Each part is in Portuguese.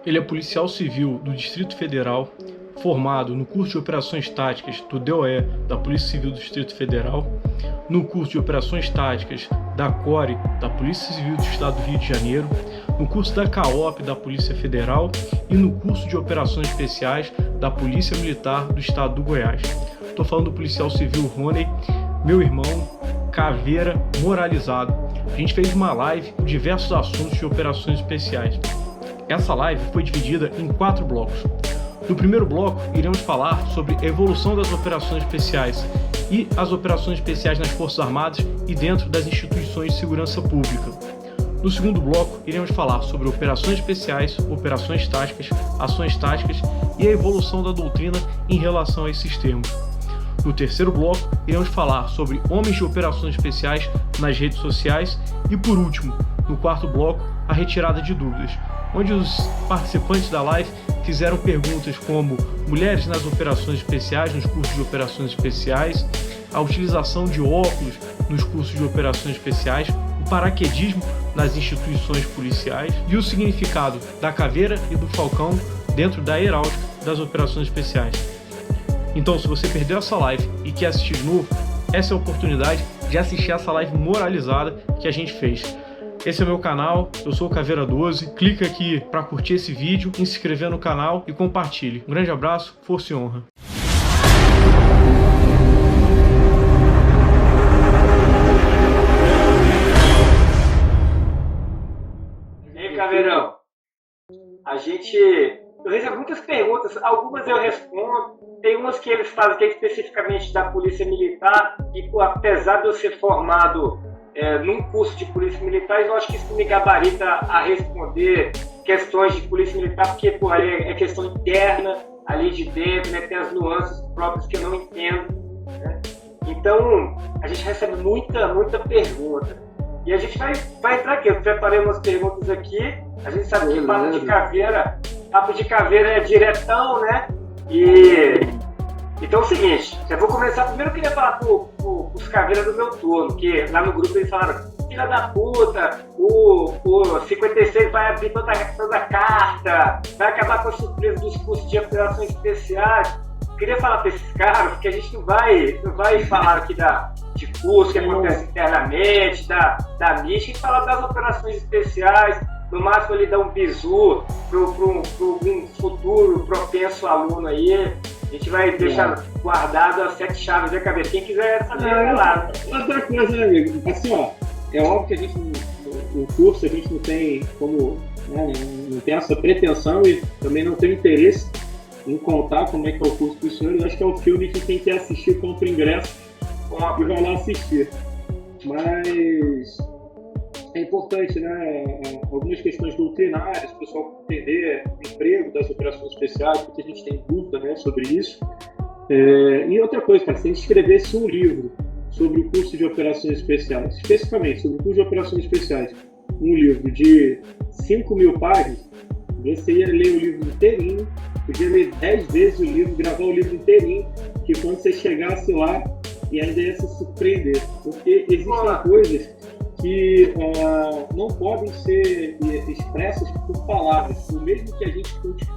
Ele é policial civil do Distrito Federal, formado no curso de Operações Táticas do DOE da Polícia Civil do Distrito Federal, no curso de Operações Táticas da CORE da Polícia Civil do Estado do Rio de Janeiro, no curso da CAOP da Polícia Federal e no curso de Operações Especiais da Polícia Militar do Estado do Goiás. Estou falando do policial civil Rony, meu irmão, caveira moralizado. A gente fez uma live com diversos assuntos de operações especiais. Essa live foi dividida em 4 blocos. No primeiro bloco, iremos falar sobre a evolução das operações especiais e as operações especiais nas Forças Armadas e dentro das instituições de segurança pública. No segundo bloco, iremos falar sobre operações especiais, operações táticas, ações táticas e a evolução da doutrina em relação a esses termos. No terceiro bloco, iremos falar sobre homens de operações especiais nas redes sociais e, por último, no quarto bloco, a retirada de dúvidas, onde os participantes da live fizeram perguntas como mulheres nas operações especiais, nos cursos de operações especiais, a utilização de óculos nos cursos de operações especiais, o paraquedismo nas instituições policiais e o significado da caveira e do falcão dentro da heráldica das operações especiais. Então, se você perdeu essa live e quer assistir de novo, essa é a oportunidade de assistir essa live moralizada que a gente fez. Esse é o meu canal, eu sou o Caveira12. Clica aqui para curtir esse vídeo, se inscrever no canal e compartilhe. Um grande abraço, força e honra. E aí, Caveirão? Eu recebo muitas perguntas, algumas eu respondo, tem umas que eles fazem que é especificamente da Polícia Militar, e apesar de eu ser formado num curso de Polícia Militar, eu acho que isso me gabarita a responder questões de Polícia Militar, porque ali é questão interna, ali de dentro, né, tem as nuances próprias que eu não entendo, né? Então, a gente recebe muita pergunta. E a gente vai entrar aqui, eu preparei umas perguntas aqui, a gente sabe que papo de caveira é diretão, né? Então é o seguinte, eu vou começar, primeiro eu queria falar pros caveiras do meu turno, que lá no grupo eles falaram, filha da puta, o 56 vai abrir toda a carta, vai acabar com a surpresa dos cursos de operações especiais. Eu queria falar para esses caras, porque a gente não vai falar aqui de curso que acontece internamente, da mística, e falar das operações especiais, no máximo ele dá um bizu para um futuro propenso aluno aí. A gente vai deixar guardado as 7 chaves da cabeça. Quem quiser saber, vai lá. Outra coisa, né, amigo? Assim, ó, é óbvio que a gente, no curso, a gente não tem como, né, não tem essa pretensão e também não tem interesse em contar como é que é o curso dos senhores. Eu acho que é um filme que quem quer assistir compra ingresso e vai lá assistir. Mas é importante, né, algumas questões doutrinárias, o pessoal entender o emprego das operações especiais, porque a gente tem dúvida, né, sobre isso. E outra coisa, cara, se a gente escrevesse um livro sobre o curso de operações especiais, especificamente sobre o curso de operações especiais, um livro de 5.000 páginas, você ia ler o livro inteirinho, podia ler 10 vezes o livro, gravar o livro inteirinho, que quando você chegasse lá, e ainda ia se surpreender, porque existem coisas que não podem ser expressas por palavras. Por mesmo que a gente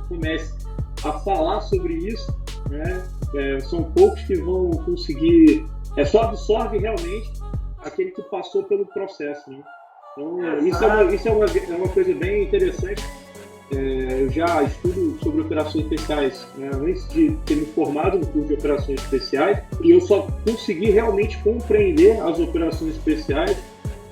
comece a falar sobre isso, né, são poucos que vão conseguir, só absorve realmente aquele que passou pelo processo, né? Então, isso é uma coisa bem interessante. Eu já estudo sobre operações especiais, né, antes de ter me formado no curso de operações especiais, e eu só consegui realmente compreender as operações especiais,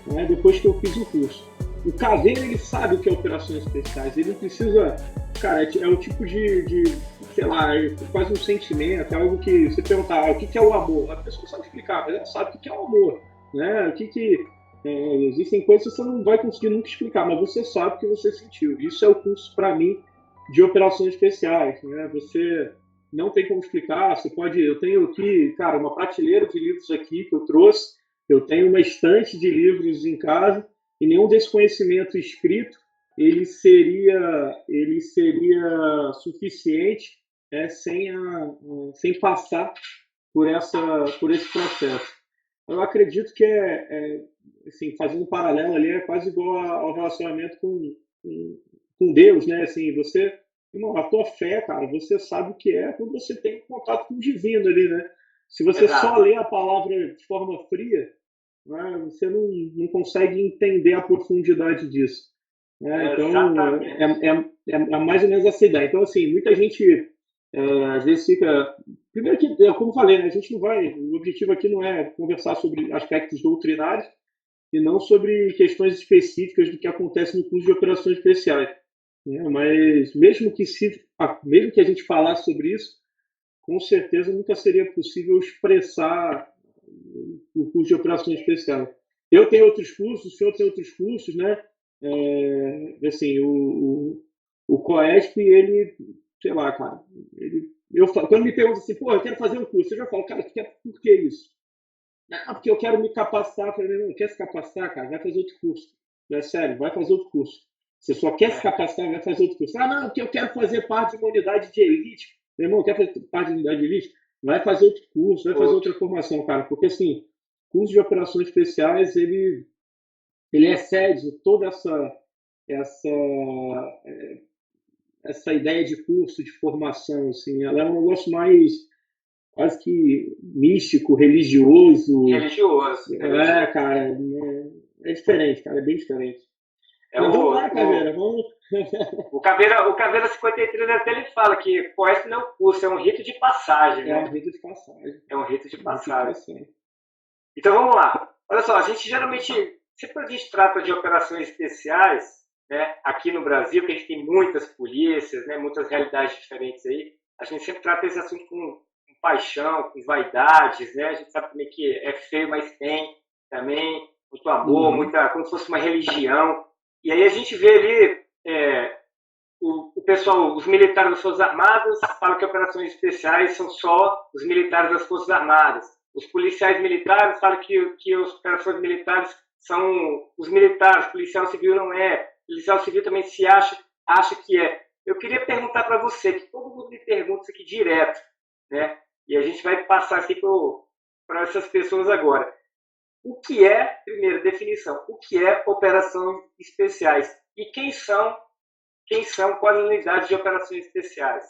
né, depois que eu fiz o curso. O caveira, ele sabe o que é operações especiais, ele não precisa, cara, é o tipo de sei lá, é quase um sentimento, é algo que você perguntar, o que é o amor? A pessoa sabe explicar, mas ela sabe o que é o amor, né? Existem coisas que você não vai conseguir nunca explicar, mas você sabe o que você sentiu. Isso é o curso, para mim, de operações especiais, né? Você não tem como explicar, eu tenho aqui, cara, uma prateleira de livros aqui que eu trouxe, eu tenho uma estante de livros em casa, e nenhum desse conhecimento escrito ele seria suficiente, sem passar por esse processo. Eu acredito que assim, fazendo um paralelo ali, é quase igual ao relacionamento com com Deus, né? Assim, você, irmão, a tua fé, cara, você sabe o que é quando você tem contato com o divino ali, né? Se você só Exato. lê a palavra de forma fria, né, você não consegue entender a profundidade disso. Né? Então, Exatamente. é mais ou menos essa ideia. Então, assim, muita gente às vezes fica. Primeiro que, como eu falei, né, a gente não vai. O objetivo aqui não é conversar sobre aspectos doutrinários e não sobre questões específicas do que acontece no curso de operações especiais. Né? Mas mesmo que a gente falasse sobre isso, com certeza nunca seria possível expressar o curso de operações especiais. Eu tenho outros cursos, o senhor tem outros cursos, né? Assim, o COESP, ele, sei lá, cara, quando me perguntam assim, pô, eu quero fazer um curso, eu já falo, cara, por que isso? Ah, porque eu quero me capacitar. Eu falei, não, quer se capacitar, cara? Vai fazer outro curso. É sério, vai fazer outro curso. Você só quer se capacitar, vai fazer outro curso. Ah, não, porque eu quero fazer parte de uma unidade de elite. Meu irmão, quer fazer parte de uma unidade de elite? Vai fazer outro curso, vai fazer outra formação, cara. Porque, assim, curso de operações especiais, ele excede toda essa, essa ideia de curso, de formação, assim. Ela é um negócio mais quase que místico, religioso. Religioso. Cara, é diferente, cara, é bem diferente. É Mas vamos lá, o, Caveira, vamos. o Caveira 53 até ele fala que poeste não é um curso, é um rito de passagem, É um né? rito de passagem. É um rito de É um rito de passagem. passagem. Então vamos lá. Olha só, a gente geralmente, sempre a gente trata de operações especiais, né, aqui no Brasil, que a gente tem muitas polícias, né, muitas realidades diferentes aí, a gente sempre trata esse assunto com paixão, com vaidades, né? A gente sabe também que é feio, mas tem também muito amor, como se fosse uma religião. E aí a gente vê ali o pessoal, os militares das Forças Armadas falam que operações especiais são só os militares das Forças Armadas. Os policiais militares falam que as operações militares são os militares, policial civil não é. Policial civil também acha que é. Eu queria perguntar para você, que todo mundo me pergunta isso aqui direto, né? E a gente vai passar aqui para essas pessoas agora. O que é, primeiro, definição, o que é operações especiais? E quem são quais as unidades de operações especiais?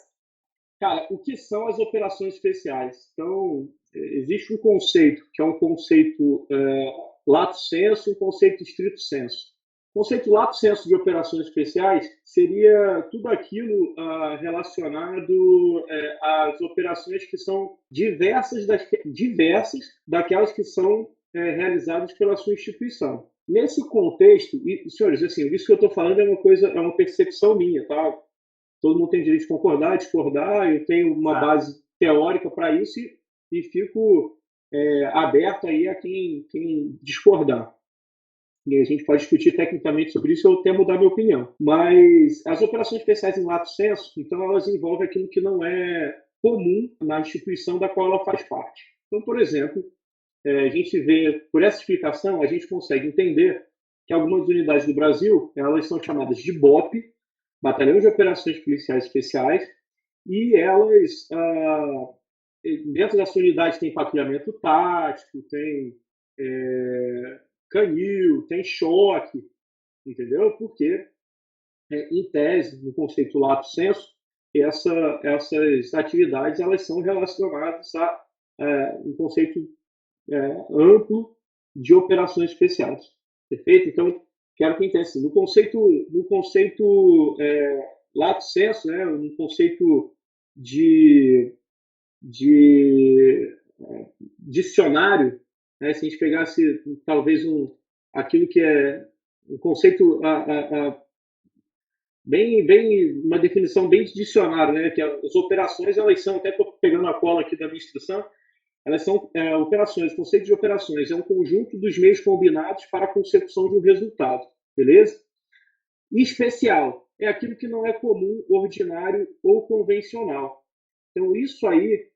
Cara, o que são as operações especiais? Então, existe um conceito, que é um conceito lato sensu e um conceito estrito sensu. O conceito lato sensu de operações especiais seria tudo aquilo relacionado às operações que são diversas daquelas que são realizadas pela sua instituição. Nesse contexto, e, senhores, assim, isso que eu estou falando é uma percepção minha, tá? Todo mundo tem direito de concordar, discordar, eu tenho uma base teórica para isso e fico aberto aí a quem discordar. E a gente pode discutir tecnicamente sobre isso, eu até mudar minha opinião. Mas as operações especiais em lato sensu, então elas envolvem aquilo que não é comum na instituição da qual ela faz parte. Então, por exemplo, a gente vê, por essa explicação, a gente consegue entender que algumas unidades do Brasil, elas são chamadas de BOP, Batalhão de Operações Policiais Especiais, e elas, dentro da sua unidade, tem patrulhamento tático, tem canil, tem choque, entendeu? Porque, em tese, no conceito lato sensu, essas atividades elas são relacionadas a um conceito amplo de operações especiais. Perfeito? Então, quero que entenda assim, no conceito lato sensu, né, no conceito de dicionário, né, se a gente pegasse talvez aquilo que é um conceito bem uma definição bem de dicionário, né, que as operações elas são, até estou pegando a cola aqui da minha instrução, elas são operações, o conceito de operações é um conjunto dos meios combinados para a consecução de um resultado, beleza? E especial é aquilo que não é comum, ordinário ou convencional. Então, isso aí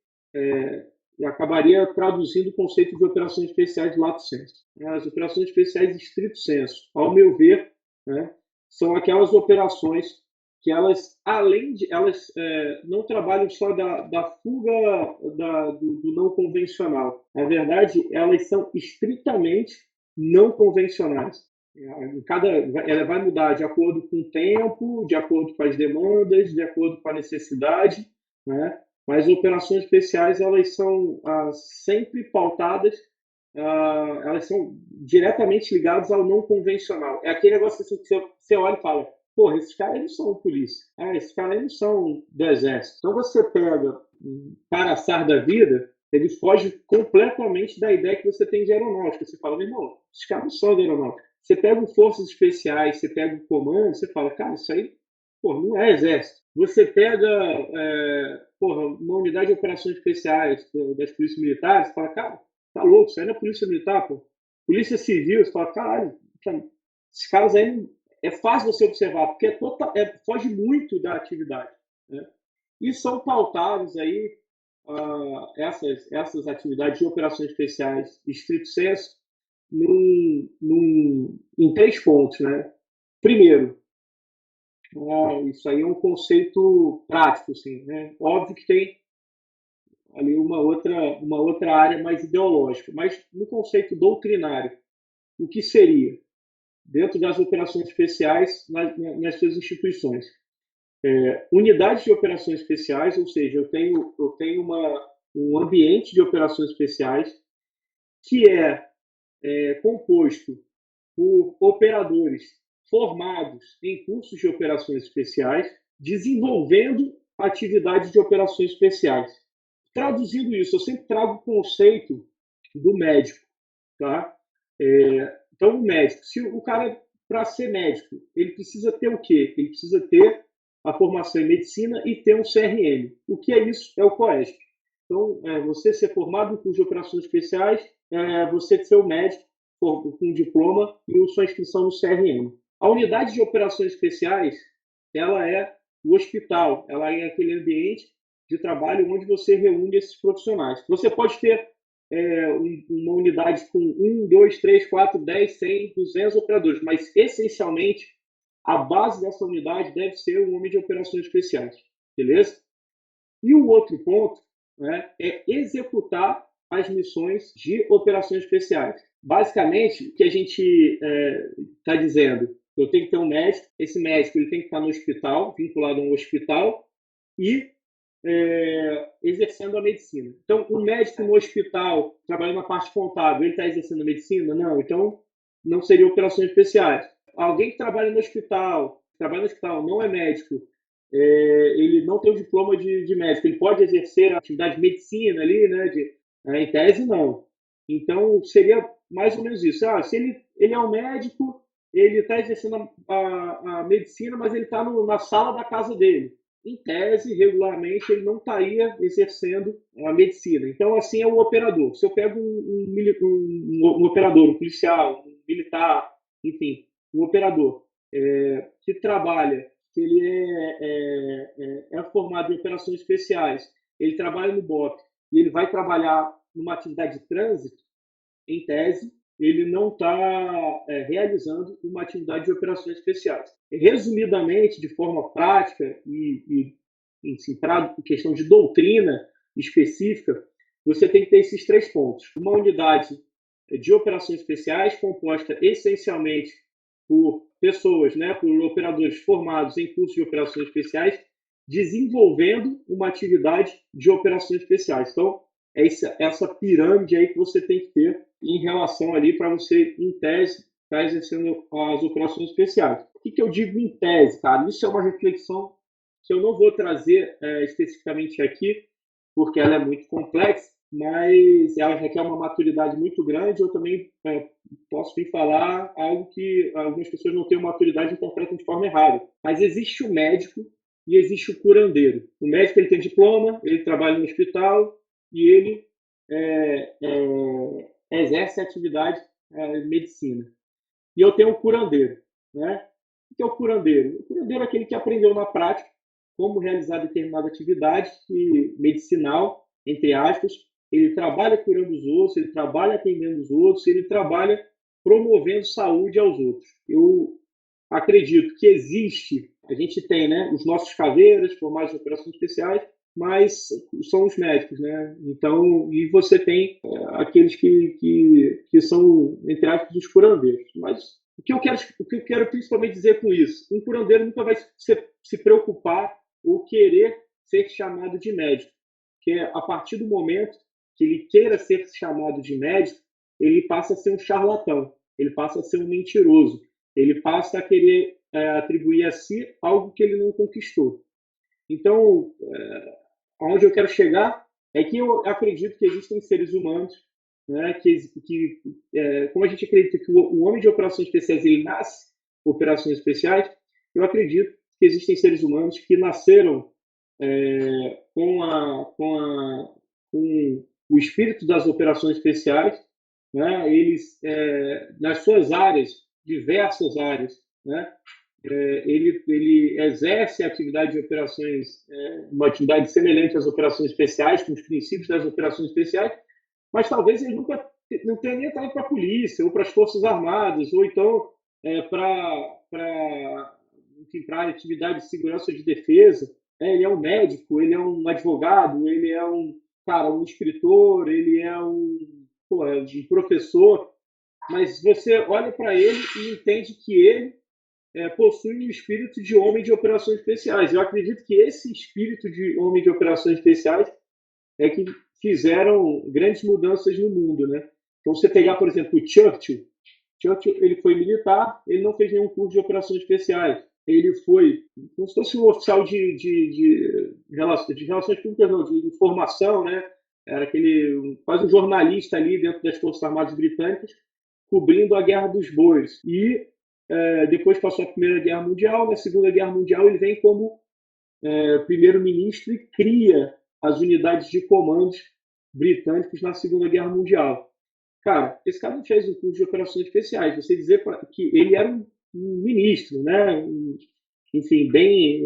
acabaria traduzindo o conceito de operações especiais de lato sensu. As operações especiais de estrito sensu, ao meu ver, né, são aquelas operações que elas, elas não trabalham só da fuga do não convencional. Na verdade, elas são estritamente não convencionais. Ela vai mudar de acordo com o tempo, de acordo com as demandas, de acordo com a necessidade, né? Mas operações especiais, elas são sempre pautadas, elas são diretamente ligadas ao não convencional. É aquele negócio assim que você olha e fala, porra, esses caras não são polícia, esses caras não são do exército. Então você pega um paraçar da vida, ele foge completamente da ideia que você tem de aeronáutica. Você fala, meu irmão, esses caras não são de aeronáutica. Você pega o Forças Especiais, você pega o Comando, você fala, cara, isso aí, porra, não é exército. Você pega, uma unidade de operações especiais das polícias militares, você fala, cara, tá louco, isso aí não é polícia militar, pô. Polícia civil, você fala, caralho, esses caras aí é fácil você observar, porque foge muito da atividade, né? E são pautados aí essas atividades de operações especiais, estrito senso, em 3 pontos, né? Primeiro, isso aí é um conceito prático, assim, né? Óbvio que tem ali uma outra área mais ideológica, mas no conceito doutrinário, o que seria dentro das operações especiais nas suas instituições? Unidades de operações especiais, ou seja, eu tenho um ambiente de operações especiais que é composto por operadores formados em cursos de operações especiais, desenvolvendo atividades de operações especiais. Traduzindo isso, eu sempre trago o conceito do médico, tá? Então, o médico, se o cara, para ser médico, ele precisa ter o quê? Ele precisa ter a formação em medicina e ter um CRM. O que é isso? É o COESP. Então, você ser formado em curso de operações especiais, você ser o médico com diploma e sua inscrição no CRM. A unidade de operações especiais, ela é o hospital, ela é aquele ambiente de trabalho onde você reúne esses profissionais. Você pode ter uma unidade com 1, 2, 3, 4, 10, 100, 200 operadores, mas essencialmente a base dessa unidade deve ser um homem de operações especiais, beleza? E o outro ponto, né, é executar as missões de operações especiais. Basicamente, o que a gente está dizendo, eu tenho que ter um médico, esse médico ele tem que estar no hospital, vinculado a um hospital, e exercendo a medicina. Então, um médico no hospital, trabalhando na parte contábil, ele está exercendo a medicina? Não, então não seria operações especiais. Alguém que trabalha no hospital, não é médico, ele não tem o diploma de médico, ele pode exercer a atividade de medicina ali, né? Em tese, não. Então, seria mais ou menos isso. Se ele é um médico, ele está exercendo a medicina, mas ele está na sala da casa dele. Em tese, regularmente, ele não estaria exercendo a medicina. Então, assim é o operador. Se eu pego um operador, um policial, um militar, enfim, um operador que trabalha, que ele é formado em operações especiais, ele trabalha no BOP e ele vai trabalhar numa atividade de trânsito, em tese, ele não está realizando uma atividade de operações especiais. Resumidamente, de forma prática e para questão de doutrina específica, você tem que ter esses 3 pontos. Uma unidade de operações especiais composta essencialmente por pessoas, né, por operadores formados em cursos de operações especiais, desenvolvendo uma atividade de operações especiais. Então, é essa pirâmide aí que você tem que ter em relação ali para você, em tese, estar exercendo as operações especiais. O que eu digo em tese, cara? Isso é uma reflexão que eu não vou trazer especificamente aqui, porque ela é muito complexa, mas ela requer uma maturidade muito grande. Eu também posso vir falar algo que algumas pessoas não têm maturidade e interpretam de forma errada. Mas existe o médico e existe o curandeiro. O médico ele tem diploma, ele trabalha no hospital e ele exerce a atividade de medicina. E eu tenho o curandeiro, né? O que é o curandeiro? O curandeiro é aquele que aprendeu na prática como realizar determinada atividade medicinal, entre aspas. Ele trabalha curando os outros, ele trabalha atendendo os outros, ele trabalha promovendo saúde aos outros. Eu acredito que existe, a gente tem, né, os nossos caveiras, formados em operações especiais, mas são os médicos, né? Então, e você tem aqueles que são, entre aspas, os curandeiros. Mas O que eu quero principalmente dizer com isso? Um curandeiro nunca vai se preocupar ou querer ser chamado de médico, que é a partir do momento que ele queira ser chamado de médico, ele passa a ser um charlatão, ele passa a ser um mentiroso, ele passa a querer atribuir a si algo que ele não conquistou. Então, aonde eu quero chegar é que eu acredito que existem seres humanos, né, como a gente acredita que o homem de operações especiais ele nasce operações especiais, eu acredito que existem seres humanos que nasceram com o espírito das operações especiais, né, eles nas suas áreas, diversas áreas, né, ele exerce a atividade de operações, uma atividade semelhante às operações especiais, com os princípios das operações especiais, mas talvez ele nunca não tenha nem entrado para a polícia, ou para as Forças Armadas, ou então para a atividade de segurança ou de defesa. Ele é um médico, ele é um advogado, ele é um escritor, ele é um professor, mas você olha para ele e entende que ele possui um espírito de homem de operações especiais. Eu acredito que esse espírito de homem de operações especiais é que fizeram grandes mudanças no mundo, né? Então, você pegar, por exemplo, o Churchill, ele foi militar, ele não fez nenhum curso de operações especiais. Ele foi como se fosse um oficial de relações públicas, não, de informação, né? Era quase um jornalista ali dentro das Forças Armadas Britânicas, cobrindo a Guerra dos Boers. E depois passou a Primeira Guerra Mundial. Na Segunda Guerra Mundial ele vem como primeiro-ministro e cria as unidades de comandos britânicos na Segunda Guerra Mundial. Cara, esse cara não fez um curso de operações especiais. Você dizer que ele era um ministro, né? Enfim, bem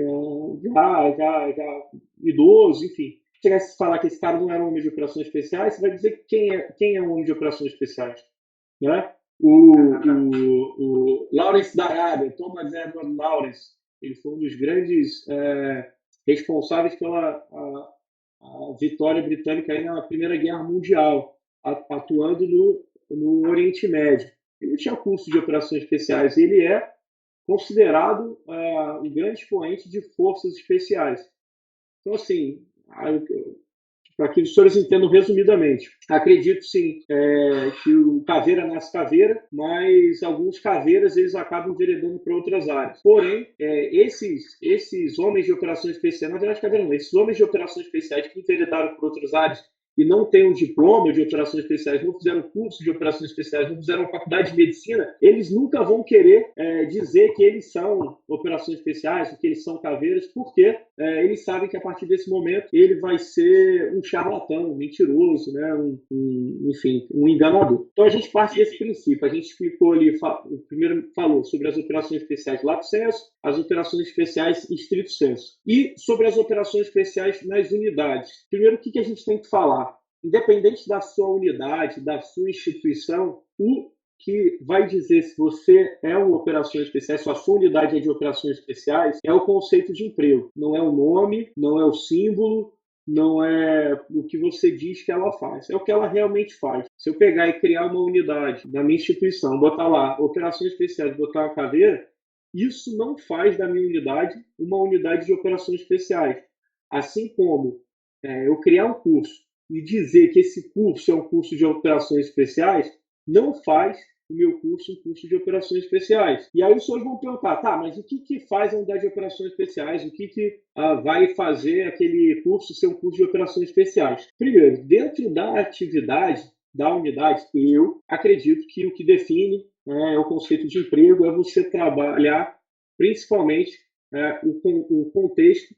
já idoso, enfim. Se tivesse falar que esse cara não era um homem de operações especiais, você vai dizer quem é um homem de operações especiais, né? O Lawrence da Arábia, Thomas Edward Lawrence, ele foi um dos grandes responsáveis pela a vitória britânica aí na Primeira Guerra Mundial, atuando no Oriente Médio. Ele tinha curso de operações especiais, ele é considerado um grande expoente de forças especiais. Então, assim, para que os senhores entendam resumidamente, acredito sim que o caveira nasce caveira, mas alguns caveiras eles acabam enveredando para outras áreas. Porém, esses homens de operações especiais, na verdade, caveira não, esses homens de operações especiais que enveredaram para outras áreas e não têm um diploma de operações especiais, não fizeram curso de operações especiais, não fizeram faculdade de medicina, eles nunca vão querer dizer que eles são operações especiais, que eles são caveiras, porque eles sabem que a partir desse momento ele vai ser um charlatão, um mentiroso, né? Enfim, um enganador. Então a gente parte desse princípio. A gente explicou ali, primeiro falou sobre as operações especiais lato sensu, as operações especiais estrito sensu. E sobre as operações especiais nas unidades. Primeiro, o que a gente tem que falar? Independente da sua unidade, da sua instituição, o que vai dizer se você é uma operação especial, se a sua unidade é de operações especiais, é o conceito de emprego. Não é o nome, não é o símbolo, não é o que você diz que ela faz. É o que ela realmente faz. Se eu pegar e criar uma unidade na minha instituição, botar lá operações especiais, botar uma caveira, isso não faz da minha unidade uma unidade de operações especiais. Assim como eu criar um curso e dizer que esse curso é um curso de operações especiais, não faz o meu curso um curso de operações especiais. E aí os senhores vão perguntar, tá, mas o que faz a unidade de operações especiais? O que vai fazer aquele curso ser um curso de operações especiais? Primeiro, dentro da atividade da unidade, eu acredito que o que define é o conceito de emprego, é você trabalhar principalmente o contexto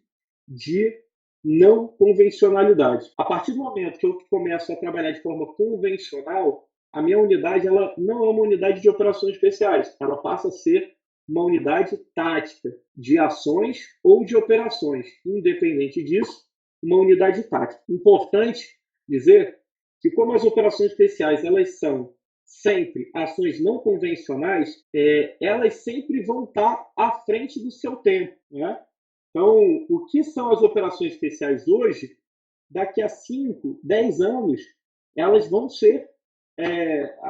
de não convencionalidade. A partir do momento que eu começo a trabalhar de forma convencional, a minha unidade ela não é uma unidade de operações especiais, ela passa a ser uma unidade tática de ações ou de operações. Independente disso, uma unidade tática. Importante dizer que como as operações especiais elas são sempre ações não convencionais, elas sempre vão estar à frente do seu tempo, né? Então, o que são as operações especiais hoje, daqui a 5, 10 anos, elas vão ser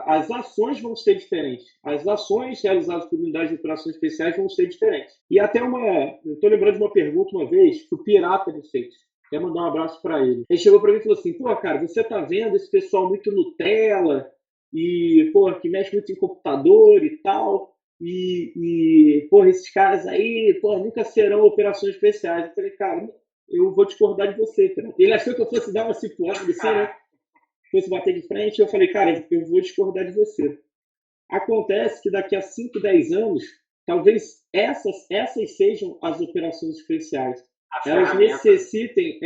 as ações vão ser diferentes. As ações realizadas por unidades de operações especiais vão ser diferentes. E até eu estou lembrando de uma pergunta uma vez que o Pirata me fez. Quero mandar um abraço para ele. Ele chegou para mim e falou assim: pô, cara, você tá vendo esse pessoal muito Nutella e, pô, que mexe muito em computador e tal, pô, esses caras aí, pô, nunca serão operações especiais. Eu falei, cara, eu vou discordar de você, cara. Ele achou que eu fosse dar uma cipuada assim, né? Fosse bater de frente. Eu falei, cara, eu vou discordar de você. Acontece que daqui a 5, 10 anos, talvez essas sejam as operações especiais. Elas necessitem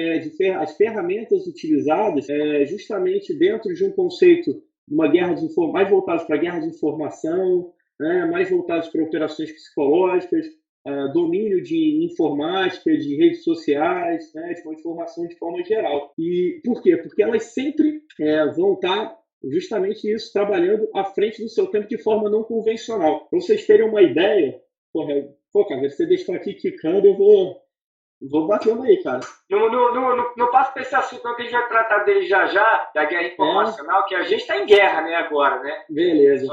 as ferramentas utilizadas justamente dentro de um conceito de uma guerra mais voltadas para a guerra de informação, né, mais voltadas para operações psicológicas, domínio de informática, de redes sociais, né, de informação de forma geral. E por quê? Porque elas sempre vão estar justamente isso, trabalhando à frente do seu tempo de forma não convencional. Para vocês terem uma ideia, cara, você deixou aqui quicando, eu vou batendo aí, cara. Não passa para esse assunto, não, que a gente vai tratar dele já, da guerra informacional, que a gente está em guerra, né, agora, né? Beleza.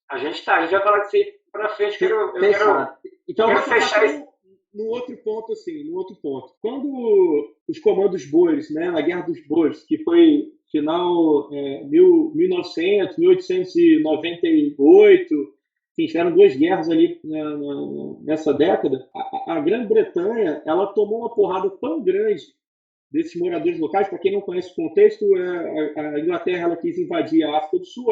A gente vai falar disso aí para frente, Então, eu vou fechar isso. No outro ponto. Quando os comandos boers, né, na Guerra dos Boers, que foi final 1900, 1898, enfim, tiveram 2 guerras ali nessa década, a Grã-Bretanha, ela tomou uma porrada tão grande desses moradores locais. Para quem não conhece o contexto, a Inglaterra ela quis invadir a África do Sul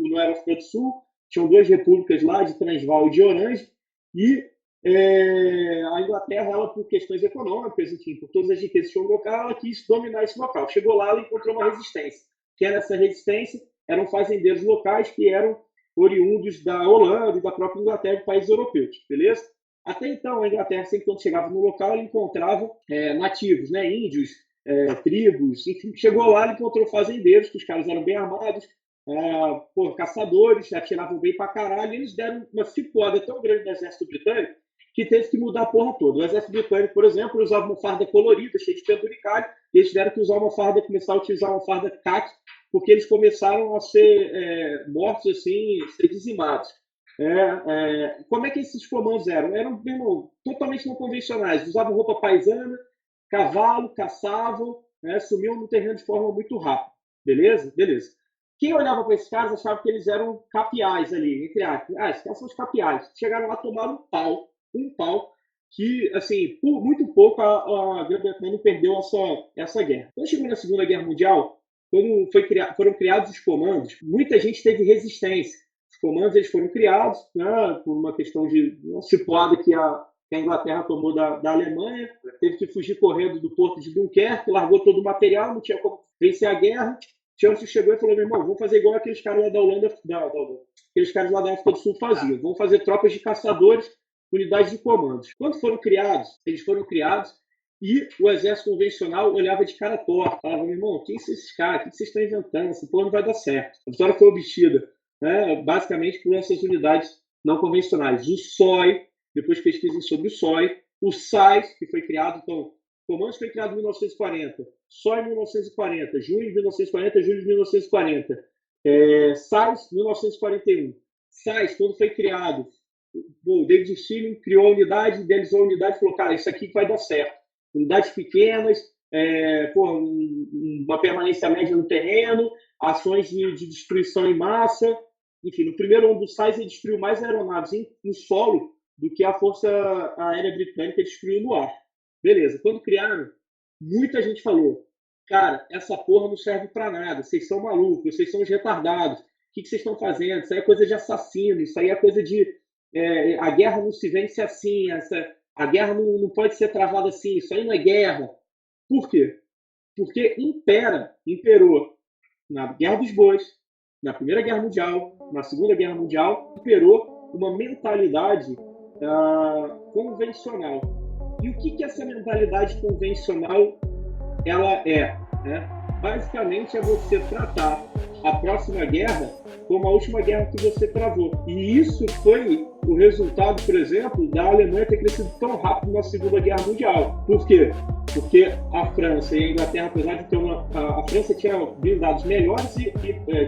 não era a África do Sul, tinham 2 repúblicas lá, de Transvaal e de Orange, e a Inglaterra, ela, por questões econômicas, enfim, por todas as riquezas que tinham no local, ela quis dominar esse local. Chegou lá, ela encontrou uma resistência. Que era essa resistência? Eram fazendeiros locais que eram oriundos da Holanda e da própria Inglaterra, de países europeus, beleza? Até então, a Inglaterra, sempre quando chegava no local, ela encontrava nativos, né, índios, tribos, enfim. Chegou lá, ela encontrou fazendeiros, que os caras eram bem armados, caçadores, atiravam bem pra caralho, e eles deram uma cipuada tão grande no exército britânico que teve que mudar a porra toda. O exército britânico, por exemplo, usava uma farda colorida, cheia de penduricalho, e eles tiveram que começar a utilizar uma farda caqui, porque eles começaram a ser mortos, assim, ser dizimados. Como é que esses comandos eram? Eram, meu irmão, totalmente não convencionais. Usavam roupa paisana, cavalo, caçavam, sumiam no terreno de forma muito rápida. Beleza? Beleza. Quem olhava para esses caras achava que eles eram capiais ali, entre aspas. Esses caras são os capiais. Chegaram lá, tomaram um pau, que, assim, por muito pouco a Grã-Bretanha não perdeu essa guerra. Quando chegou na Segunda Guerra Mundial, quando foram criados os comandos, muita gente teve resistência. Os comandos eles foram criados, né, por uma questão de uma cipuada que a Inglaterra tomou da Alemanha, teve que fugir correndo do porto de Dunkerque, largou todo o material, não tinha como vencer a guerra. Churchill chegou e falou: meu irmão, vamos fazer igual aqueles caras lá da Holanda, aqueles caras lá da África do Sul faziam. Vamos fazer tropas de caçadores, unidades de comandos. Quando foram criados, eles foram criados e o exército convencional olhava de cara torta. Falava: meu irmão, quem são esses caras? O que vocês estão inventando? Esse plano não vai dar certo. A vitória foi obtida, né, basicamente por essas unidades não convencionais. O SOE, depois pesquisem sobre o SOE. O SAIS, que foi criado, então, comandos foi criado em 1940. SOE em 1940, junho de 1940, julho de 1940. SAIS, 1941. SAIS, quando foi criado, o David Stilling criou a unidade, idealizou a unidade e falou: cara, isso aqui vai dar certo. Unidades pequenas, uma permanência média no terreno, ações de destruição em massa. Enfim, no primeiro ano do SAIS, ele destruiu mais aeronaves em solo do que a Força Aérea Britânica destruiu no ar. Beleza, quando criaram, muita gente falou: cara, essa porra não serve para nada, vocês são malucos, vocês são os retardados, o que vocês estão fazendo? Isso aí é coisa de assassino, isso aí é coisa de... a guerra não se vence assim, a guerra não pode ser travada assim, isso aí não é guerra. Por quê? Porque imperou na Guerra dos Bois, na Primeira Guerra Mundial, na Segunda Guerra Mundial, imperou uma mentalidade convencional. E o que essa mentalidade convencional ela é? Né? Basicamente é você tratar a próxima guerra como a última guerra que você travou. E isso foi o resultado, por exemplo, da Alemanha ter crescido tão rápido na Segunda Guerra Mundial. Por quê? Porque a França e a Inglaterra, apesar de ter a França tinha blindados melhores e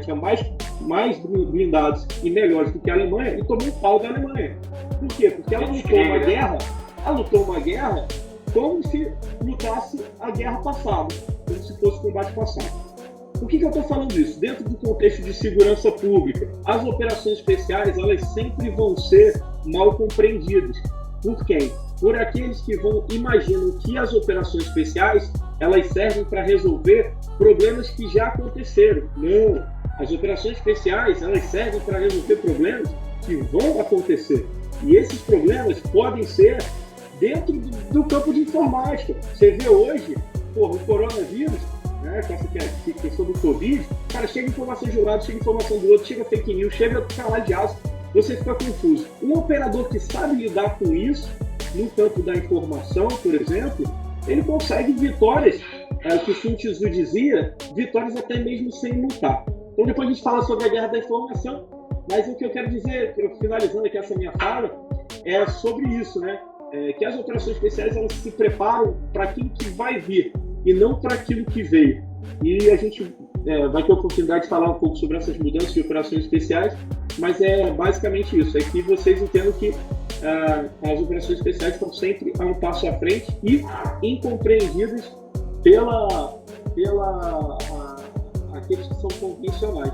tinha mais mais blindados e melhores do que a Alemanha e tomou um pau da Alemanha. Por quê? Porque ela lutou uma guerra como se lutasse a guerra passada, como se fosse combate passado. Por que eu estou falando isso? Dentro do contexto de segurança pública, as operações especiais elas sempre vão ser mal compreendidas. Por quem? Por aqueles que imaginam que as operações especiais elas servem para resolver problemas que já aconteceram. Não! As operações especiais elas servem para resolver problemas que vão acontecer. E esses problemas podem ser dentro do campo de informática. Você vê hoje, o coronavírus, né, com essa questão do Covid, cara, chega informação de um lado, chega informação do outro, chega fake news, chega canal de aço, você fica confuso. Um operador que sabe lidar com isso, no campo da informação, por exemplo, ele consegue vitórias, que o Sun Tzu dizia, vitórias até mesmo sem lutar. Então depois a gente fala sobre a guerra da informação, mas o que eu quero dizer, finalizando aqui essa minha fala, é sobre isso, né? Que as operações especiais elas se preparam para aquilo que vai vir e não para aquilo que veio. E a gente vai ter a oportunidade de falar um pouco sobre essas mudanças de operações especiais, mas é basicamente isso, é que vocês entendam que as operações especiais estão sempre a um passo à frente e incompreendidas aqueles que são convencionais.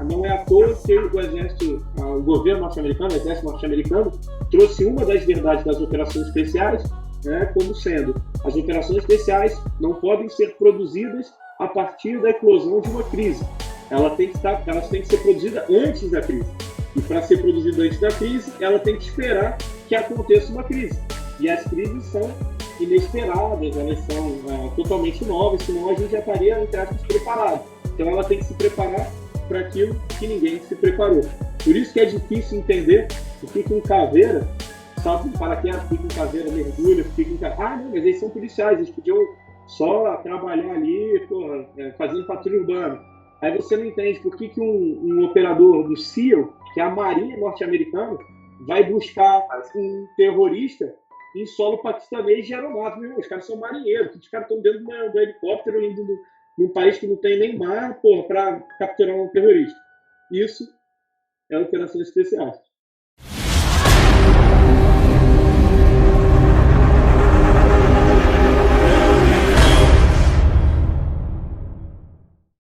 Não é à toa que o governo norte-americano, o exército norte-americano, trouxe uma das verdades das operações especiais, né, como sendo: as operações especiais não podem ser produzidas a partir da eclosão de uma crise. Elas têm que ser produzidas antes da crise. E para ser produzida antes da crise, ela tem que esperar que aconteça uma crise. E as crises são inesperadas, elas são totalmente novas, senão a gente já estaria, entre aspas, preparado. Então ela tem que se preparar para aquilo que ninguém se preparou. Por isso que é difícil entender por que um caveira salta de paraquedas, por que um caveira mergulha, por que um caveira... Ah, não, mas eles são policiais, eles podiam só trabalhar ali, fazendo patrulha urbana. Aí você não entende por que um operador do SEAL, que é a Marinha norte-americana, vai buscar um terrorista em solo paquistanês de aeronave. Os caras são marinheiros, os caras estão dentro do helicóptero indo num país que não tem nem mar, para capturar um terrorista. Isso é operações especiais.